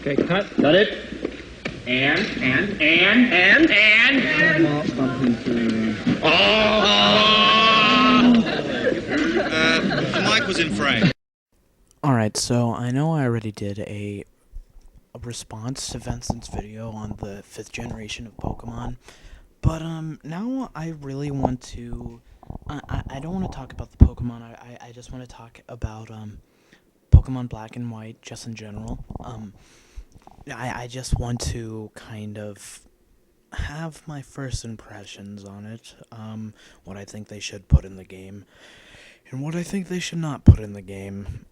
Okay, cut. Cut it. And. The mic was in frame. Alright, so I know I already did a response to Vincent's video on the 5th generation of Pokemon, but now I really want to, I don't want to talk about the Pokemon, I just want to talk about Pokemon Black and White, just in general. I just want to kind of have my first impressions on it, what I think they should put in the game, and what I think they should not put in the game.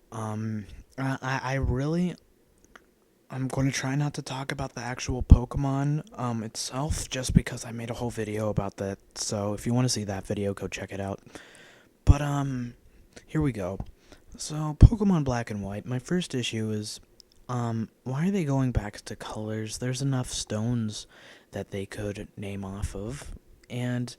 I'm going to try not to talk about the actual Pokemon, itself, just because I made a whole video about that, so if you want to see that video, go check it out. But, here we go. So, Pokemon Black and White, my first issue is, why are they going back to colors? There's enough stones that they could name off of, and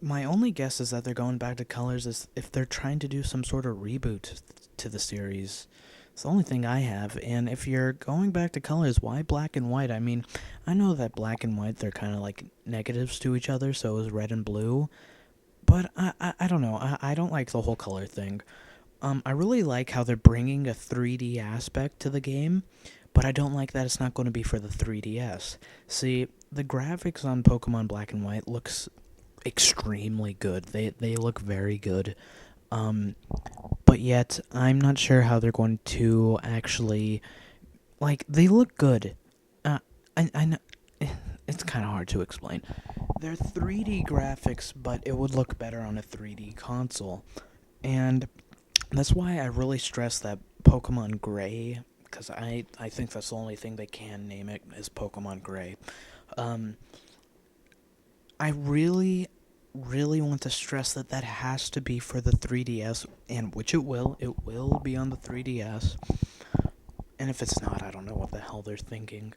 my only guess is that they're going back to colors is if they're trying to do some sort of reboot to the series. It's the only thing I have, and if you're going back to colors, why black and white? I mean, I know that black and white, they're kind of like negatives to each other, so is red and blue, but I don't know, I don't like the whole color thing. I really like how they're bringing a 3D aspect to the game, but I don't like that it's not going to be for the 3DS. See, the graphics on Pokemon Black and White looks extremely good. They look very good. But yet, I'm not sure how they're going to actually, like, they look good. I know, it's kind of hard to explain. They're 3D graphics, but it would look better on a 3D console. And that's why I really stress that Pokemon Gray, because I think that's the only thing they can name it, is Pokemon Gray. I really want to stress that that has to be for the 3DS, and which it will be on the 3DS, and if it's not, I don't know what the hell they're thinking.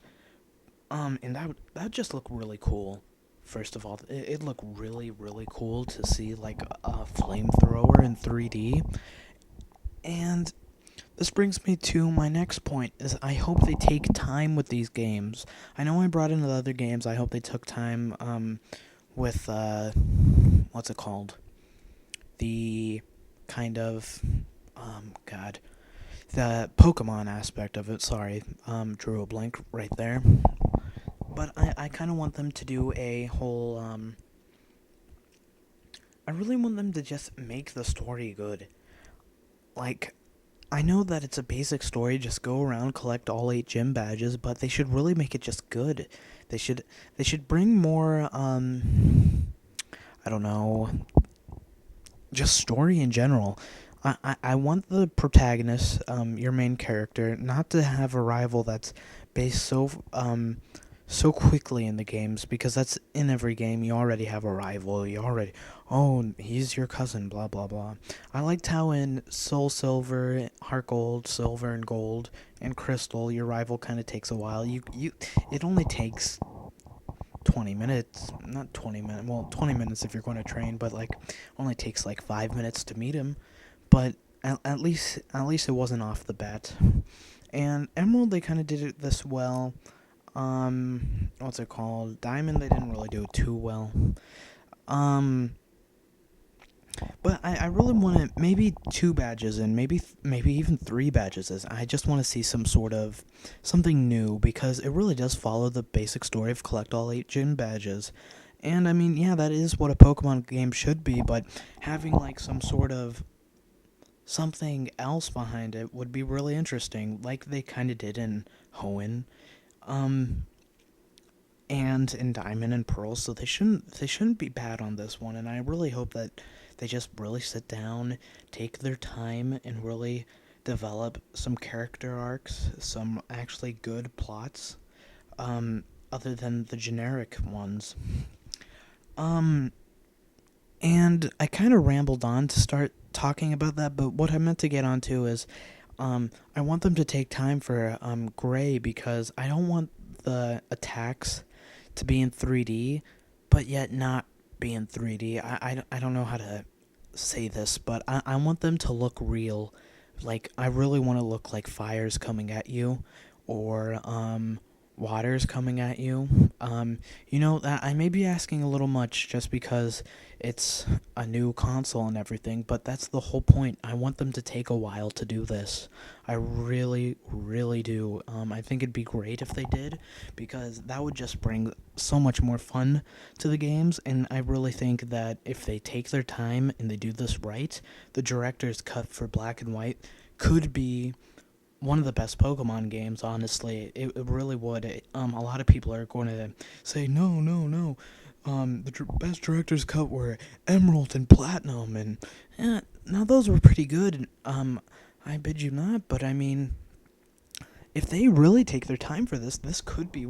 And that just look really cool. First of all, it looked really cool to see, like, a flamethrower in 3D, and this brings me to my next point, is I hope they take time with these games. I know I brought in the other games, I hope they took time, with, what's it called? The kind of, the Pokemon aspect of it, sorry, drew a blank right there. But I kind of want them to do a whole, I really want them to just make the story good. Like, I know that it's a basic story, just go around, collect all 8 gym badges, but they should really make it just good. They should bring more, I don't know, just story in general. I want the protagonist, your main character, not to have a rival that's based so quickly in the games, because that's in every game. You already have a rival. He's your cousin, blah blah blah. I liked how in Soul Silver, Heart Gold, Silver and Gold, and Crystal, your rival kind of takes a while. It only takes 20 minutes, not 20 minutes, well, 20 minutes if you're going to train, but, like, only takes, like, 5 minutes to meet him, but at least it wasn't off the bat. And Emerald, they kind of did it this well. What's it called? Diamond, they didn't really do it too well. But I really want to, maybe 2 badges and maybe even 3 badges. I just want to see some sort of something new, because it really does follow the basic story of collect all 8 gym badges. And I mean, yeah, that is what a Pokemon game should be, but having, like, some sort of something else behind it would be really interesting, like they kind of did in Hoenn, and in Diamond and Pearl. So they shouldn't be bad on this one, and I really hope that they just really sit down, take their time, and really develop some character arcs, some actually good plots, other than the generic ones. And I kind of rambled on to start talking about that, but what I meant to get onto is, I want them to take time for, Gray, because I don't want the attacks to be in 3D, but yet not be in 3D. I don't know how to say this, but I want them to look real. Like, I really want to look like fire's coming at you, or water's coming at you. I may be asking a little much just because it's a new console and everything, but that's the whole point. I want them to take a while to do this. I really, really do. I think it'd be great if they did, because that would just bring so much more fun to the games, and I really think that if they take their time and they do this right, the director's cut for Black and White could be one of the best Pokemon games, honestly. It really would. A lot of people are going to say, no, no, no. The best director's cut were Emerald and Platinum, and now those were pretty good. I bid you not, but I mean, if they really take their time for this could be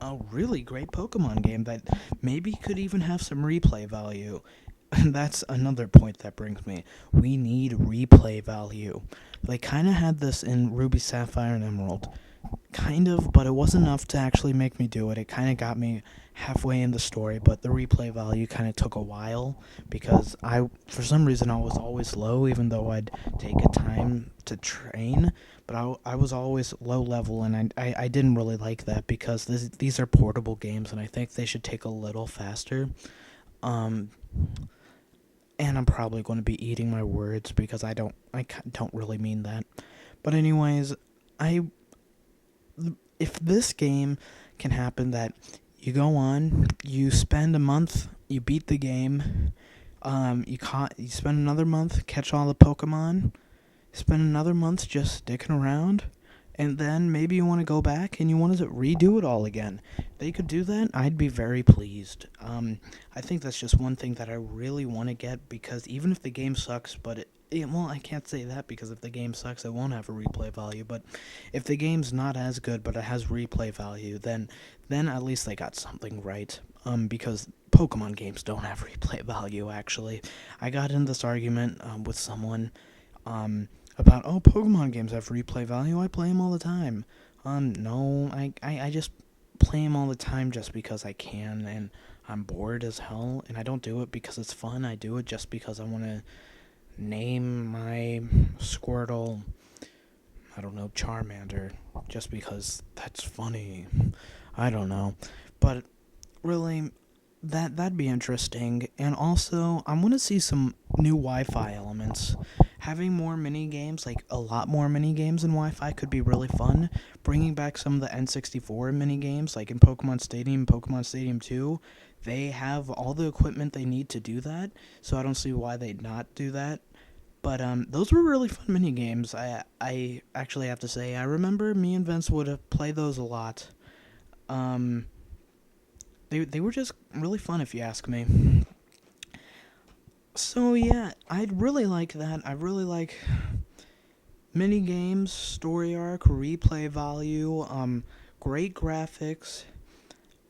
a really great Pokemon game that maybe could even have some replay value. And that's another point that brings me. We need replay value. They kind of had this in Ruby, Sapphire, and Emerald. Kind of, but it wasn't enough to actually make me do it. It kind of got me halfway in the story, but the replay value kind of took a while because for some reason, I was always low, even though I'd take a time to train. But I was always low level, and I didn't really like that because these are portable games, and I think they should take a little faster. And I'm probably going to be eating my words because I don't really mean that. But anyways, if this game can happen that you go on, you spend a month, you beat the game, you spend another month, catch all the Pokemon, spend another month just sticking around, and then maybe you want to go back and you want to redo it all again. If they could do that, I'd be very pleased. I think that's just one thing that I really want to get, because even if the game sucks, but well, I can't say that, because if the game sucks, it won't have a replay value, but if the game's not as good, but it has replay value, then at least they got something right, because Pokemon games don't have replay value, actually. I got in this argument with someone, about, Pokemon games have replay value, I play them all the time. No, I just play them all the time just because I can, and I'm bored as hell, and I don't do it because it's fun. I do it just because I want to name my Squirtle, I don't know, Charmander, just because that's funny. I don't know, but really, that'd be interesting. And also, I want to see some new Wi-Fi elements. Having more mini games, like a lot more mini games in Wi-Fi, could be really fun. Bringing back some of the N64 mini games, like in Pokemon Stadium 2, they have all the equipment they need to do that, so I don't see why they'd not do that. But those were really fun mini games. I actually have to say, I remember me and Vince would play those a lot. They were just really fun, if you ask me. So yeah, I'd really like that. I really like mini games, story arc, replay value, great graphics,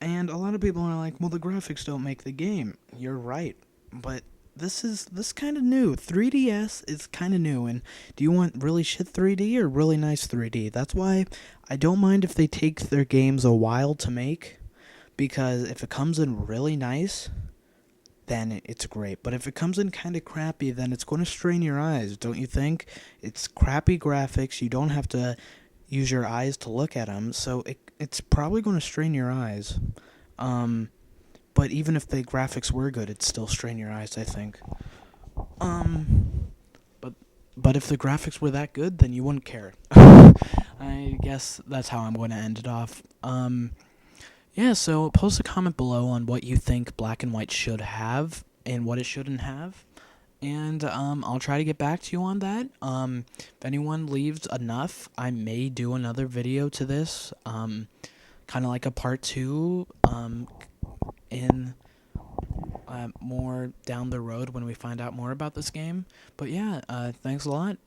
and a lot of people are like, well, the graphics don't make the game. You're right, but this kind of new. 3DS is kind of new, and do you want really shit 3D or really nice 3D? That's why I don't mind if they take their games a while to make, because if it comes in really nice, then it's great. But if it comes in kind of crappy, then it's going to strain your eyes, don't you think? It's crappy graphics. You don't have to use your eyes to look at them, so it's probably going to strain your eyes. But even if the graphics were good, it'd still strain your eyes, I think. But if the graphics were that good, then you wouldn't care. I guess that's how I'm going to end it off. Yeah, so post a comment below on what you think Black and White should have and what it shouldn't have. And I'll try to get back to you on that. If anyone leaves enough, I may do another video to this. Kind of like a part 2 in more down the road when we find out more about this game. But yeah, thanks a lot.